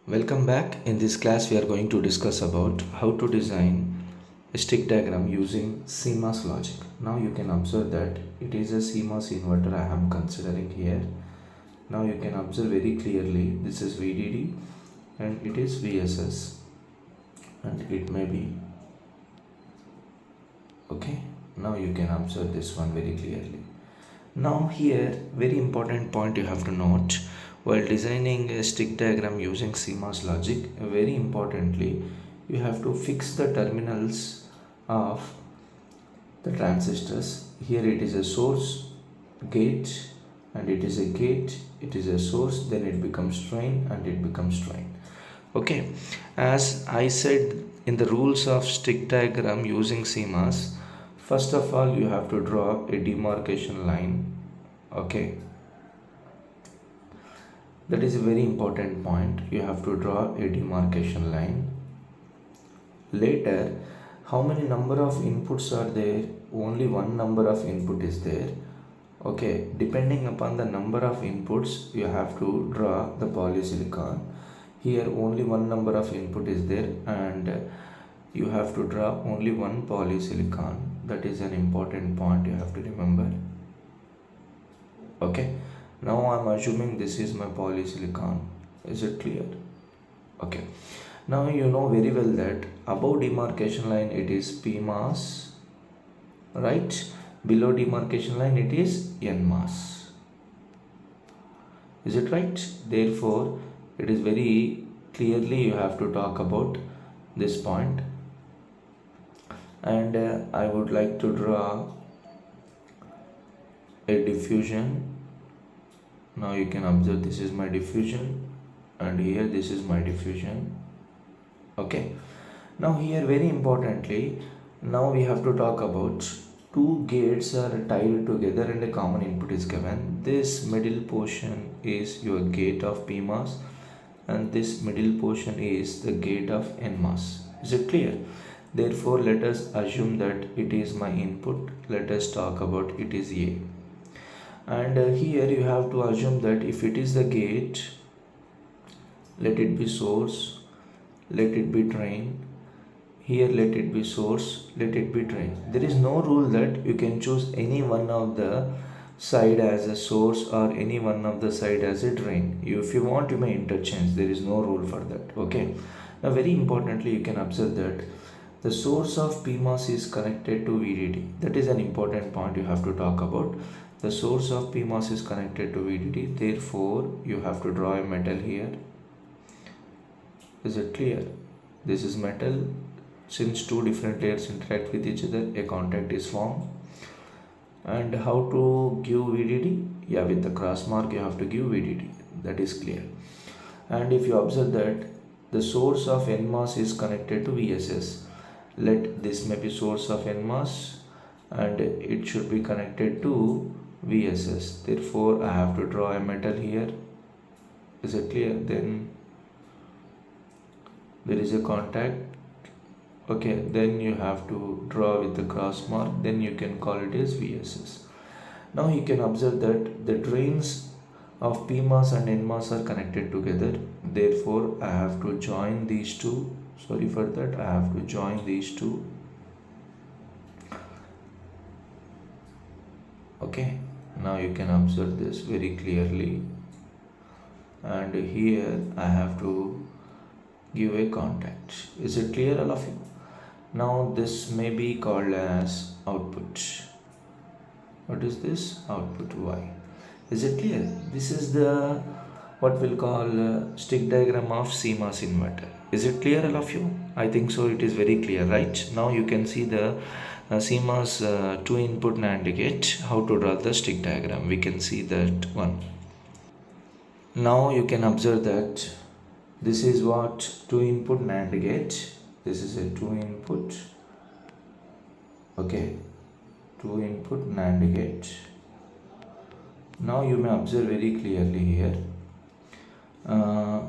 Welcome back. In this class, we are going to discuss about how to design a stick diagram using Cmos logic. Now you can observe that it is a Cmos inverter I am considering here. Now you can observe very clearly this is VDD and it is VSS and it may be okay. Now you can observe this one very clearly. Now here very important point you have to note while designing a stick diagram using Cmos logic, very importantly you have to fix the terminals of the transistors. Here it is a source, gate, and it is a gate, it is a source, then it becomes drain and it becomes drain. Okay, as I said in the rules of stick diagram using Cmos, first of all you have to draw a demarcation line. Okay, that is a very important point. You have to draw a demarcation line. Later, how many number of inputs are there? Only one number of input is there. Okay, depending upon the number of inputs, you have to draw the polysilicon. Here only one number of input is there and you have to draw only one polysilicon. That is an important point you have to remember. Okay, now I'm assuming this is my polysilicon. Is it clear? Okay, now you know very well that above demarcation line it is Pmass, right? Below demarcation line it is Nmass. Is it right? Therefore it is very clearly you have to talk about this point. And I would like to draw a diffusion. Now you can observe this is my diffusion and here this is my diffusion. Okay, now here very importantly, now we have to talk about two gates are tied together and a common input is given. This middle portion is your gate of PMOS and this middle portion is the gate of NMOS. Is it clear? Therefore let us assume that it is my input. Let us talk about it is A. And here you have to assume that if it is the gate, let it be source, let it be drain, here let it be source, let it be drain. There is no rule that you can choose any one of the side as a source or any one of the side as a drain. If you want, you may interchange. There is no rule for that. Okay, now very importantly you can observe that the source of PMOS is connected to VDD. That is an important point you have to talk about. The source of PMOS is connected to VDD. Therefore, you have to draw a metal here. Is it clear? This is metal. Since two different layers interact with each other, a contact is formed. And how to give VDD? Yeah, with the cross mark you have to give VDD. That is clear. And if you observe that the source of NMOS is connected to VSS. Let this may be source of NMOS and it should be connected to VSS. Therefore I have to draw a metal here. Is it clear? Then there is a contact. Okay, then you have to draw with the cross mark, then you can call it as VSS. Now you can observe that the drains of PMOS and NMOS are connected together. Therefore I have to join these two. Sorry for that, I have to join these two. Okay, now you can observe this very clearly. And here I have to give a contact. Is it clear, all of you? Now this may be called as output. What is this? Output Y. Is it clear? This is the what we'll call stick diagram of Cmos inverter. Is it clear, all of you? I think so. It is very clear, right? Now you can see the Cmos 2 input NAND gate. How to draw the stick diagram? We can see that one. Now you can observe that this is what 2 input NAND gate. This is a 2 input. Okay, 2 input NAND gate. Now you may observe very clearly here.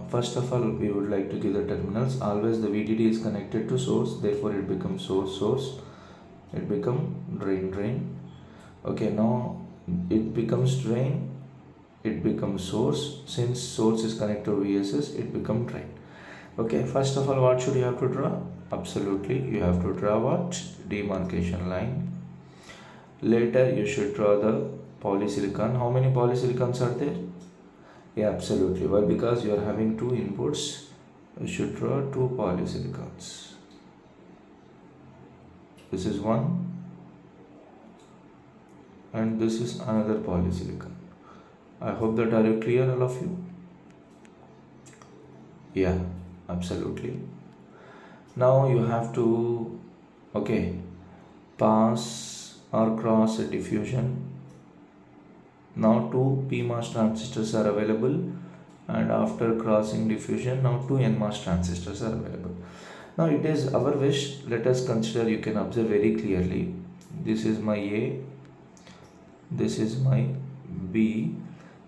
First of all, we would like to give the terminals. Always the VDD is connected to source, therefore it becomes source. It becomes drain. Okay, now it becomes drain. It becomes source. Since source is connected to VSS, it becomes drain. Okay, first of all, what should you have to draw? Absolutely, you have to draw what? Demarcation line. Later, you should draw the polysilicon. How many polysilicons are there? Yeah, absolutely. Why? Because you are having two inputs. You should draw two polysilicons. This is one, and this is another polysilicon. I hope that are you clear, all of you? Yeah, absolutely. Now you have to, okay, pass or cross a diffusion. Now two PMOS transistors are available, and after crossing diffusion, now two NMOS transistors are available. Now it is our wish. Let us consider, you can observe very clearly. This is my A, this is my B.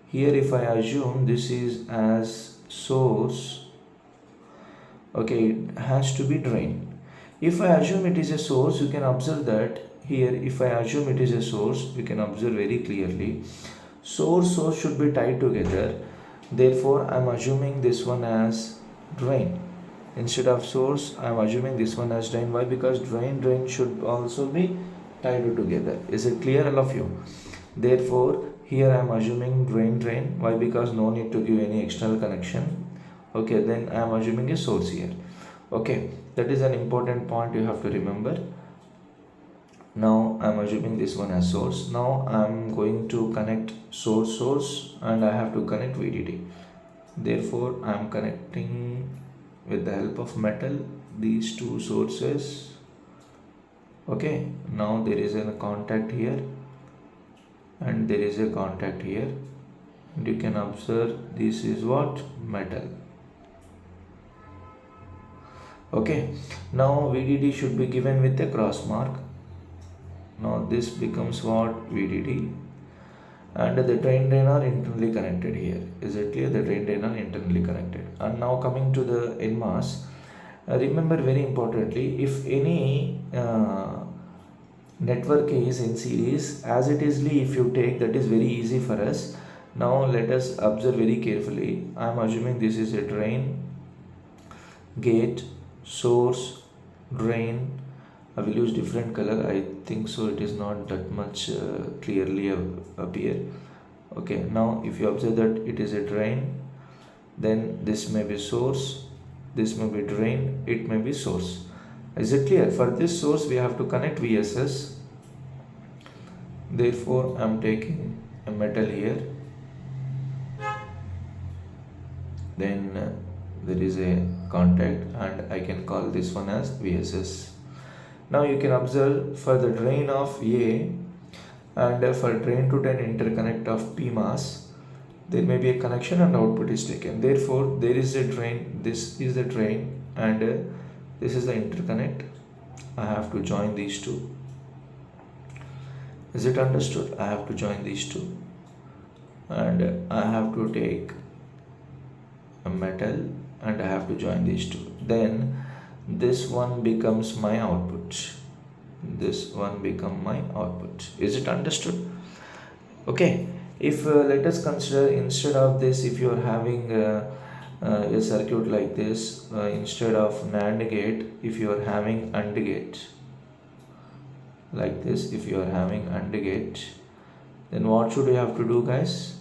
Here if I assume this is as source, okay, it has to be drain. If I assume it is a source, you can observe that here, if I assume it is a source, you can observe very clearly. Source should be tied together. Therefore, I am assuming this one as drain. Instead of source, I am assuming this one as drain. Why? Because drain should also be tied together. Is it clear, all of you? Therefore, here I am assuming drain. Why? Because no need to give any external connection. Okay, then I am assuming a source here. Okay, that is an important point you have to remember. Now I am assuming this one as source. Now I am going to connect source, and I have to connect VDD. Therefore, I am connecting with the help of metal these two sources. Okay, now there is a contact here, and there is a contact here, and you can observe this is what? Metal. Okay, now VDD should be given with a cross mark. Now this becomes what? VDD, and the drain are internally connected here. Is it clear? The drain are internally connected. And now coming to the NMOS, remember very importantly, if any network is in series, as it is if you take, that is very easy for us. Now let us observe very carefully. I am assuming this is a drain, gate, source, drain. I will use different color. I think so it is not that much clearly appear. Okay, now if you observe that it is a drain, then this may be source, this may be drain, it may be source. Is it clear? For this source we have to connect VSS. Therefore I am taking a metal here. Then there is a contact, and I can call this one as VSS. Now you can observe for the drain of A and for drain to drain interconnect of PMOS, there may be a connection and output is taken. Therefore, there is a drain, this is the drain, and this is the interconnect. I have to join these two. Is it understood? I have to join these two, and I have to take a metal, and I have to join these two. Then this one becomes my output, this one become my output. Is it understood? Okay, if let us consider, instead of this, if you are having a circuit like this, instead of NAND gate, if you are having AND gate like this, if you are having AND gate, then what should you have to do, guys?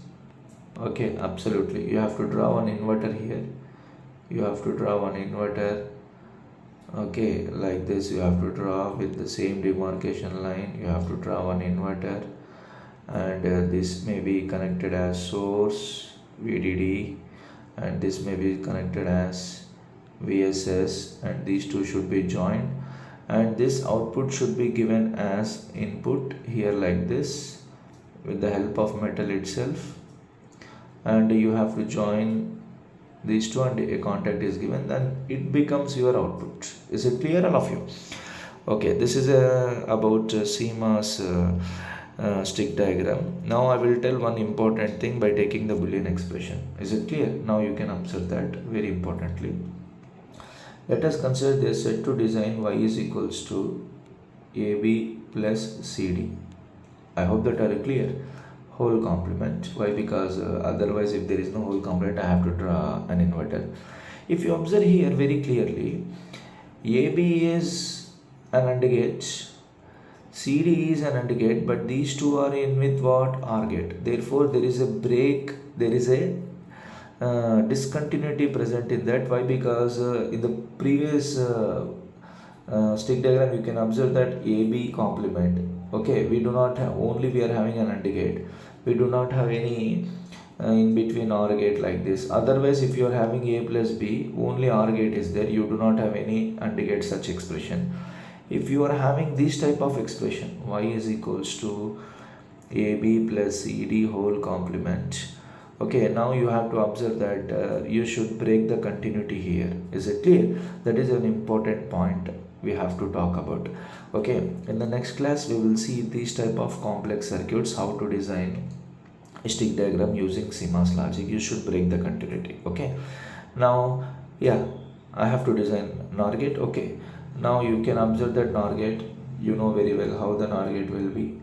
Okay, absolutely, you have to draw one inverter here. You have to draw one inverter. Okay, like this you have to draw with the same demarcation line. You have to draw one inverter, and this may be connected as source VDD, and this may be connected as VSS, and these two should be joined, and this output should be given as input here like this with the help of metal itself, and you have to join these two, and a contact is given, then it becomes your output. Is it clear, all of you? Okay, this is about Cmos stick diagram. Now I will tell one important thing by taking the Boolean expression. Is it clear? Now you can observe that very importantly. Let us consider this set to design y is equals to AB plus CD. I hope that are clear. Whole complement. Why? Because otherwise if there is no whole complement, I have to draw an inverter. If you observe here very clearly, AB is an AND gate, CD is an AND gate, but these two are in with what? OR gate. Therefore, there is a break, there is a discontinuity present in that. Why? Because in the previous stick diagram you can observe that AB complement. Okay, we do not have, only we are having an AND gate. We do not have any in between OR gate like this. Otherwise, if you are having A plus B, only OR gate is there. You do not have any AND gate such expression. If you are having this type of expression, y is equals to AB plus CD whole complement. Okay, now you have to observe that you should break the continuity here. Is it clear? That is an important point we have to talk about. Okay, in the next class we will see these type of complex circuits, how to design a stick diagram using Cmos logic. You should break the continuity. Okay, now yeah, I have to design NOR gate. Okay, now you can observe that NOR gate, you know very well how the NOR gate will be.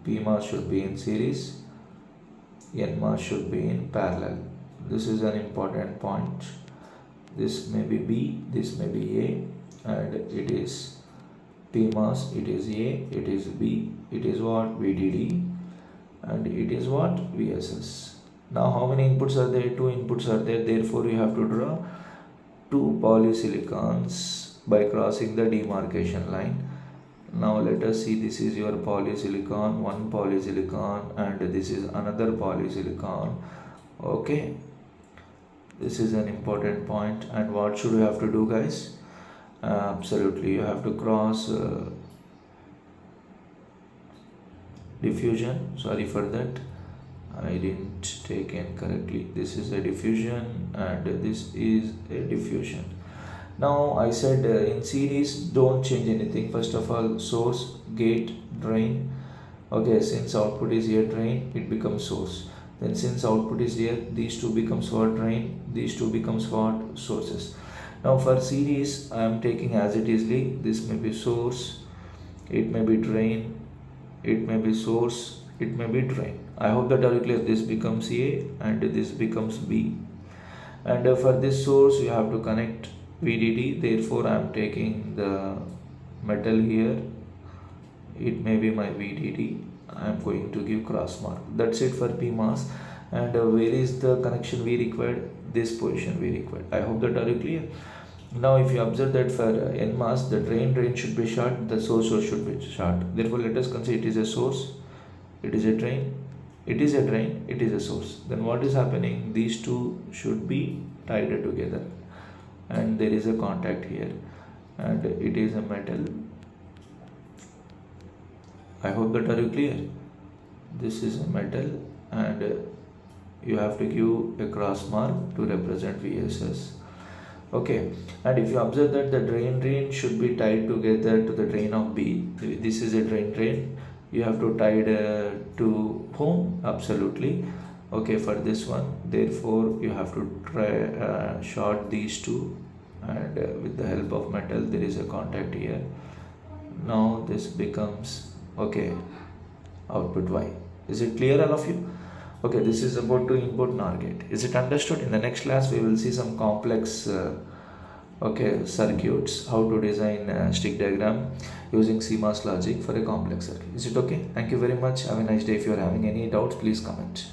PMOS should be in series, NMOS should be in parallel. This is an important point. This may be B, this may be A, and it is PMOS, it is A, it is B, it is what? VDD, and it is what? VSS. Now how many inputs are there? 2 inputs are there. Therefore you have to draw 2 polysilicons by crossing the demarcation line. Now let us see, this is your polysilicon, one polysilicon, and this is another polysilicon. Okay, this is an important point. And what should we have to do, guys? Absolutely, you have to cross diffusion. Sorry for that, I didn't take in correctly. This is a diffusion and this is a diffusion. Now I said in series don't change anything. First of all, source, gate, drain. Okay, since output is here drain, it becomes source. Then since output is here, these two becomes what? Drain, these two becomes what? Sources. Now for series I am taking as it is. This may be source, it may be drain, it may be source, it may be drain. I hope that are clear. This becomes A and this becomes B. And for this source you have to connect VDD. Therefore I am taking the metal here, it may be my VDD. I am going to give cross mark. That's it for PMOS. And where is the connection we required? This position we required. I hope that are clear. Now if you observe that for NMOS, the drain should be short, the source should be short. Therefore let us consider it is a source, it is a drain, it is a drain, it is a source. Then what is happening? These two should be tied together, and there is a contact here, and it is a metal. I hope that are you clear. This is a metal, and you have to give a cross mark to represent VSS. Okay, and if you observe that the drain should be tied together to the drain of B. This is a drain. You have to tie it to whom? Absolutely. Okay, for this one, therefore you have to try short these two, and with the help of metal there is a contact here. Now this becomes okay, output Y. Is it clear, all of you? Okay, this is about to input NOR gate. Is it understood? In the next class we will see some complex circuits, how to design stick diagram using Cmos logic for a complex circuit. Is it okay? Thank you very much. Have a nice day. If you are having any doubts, please comment.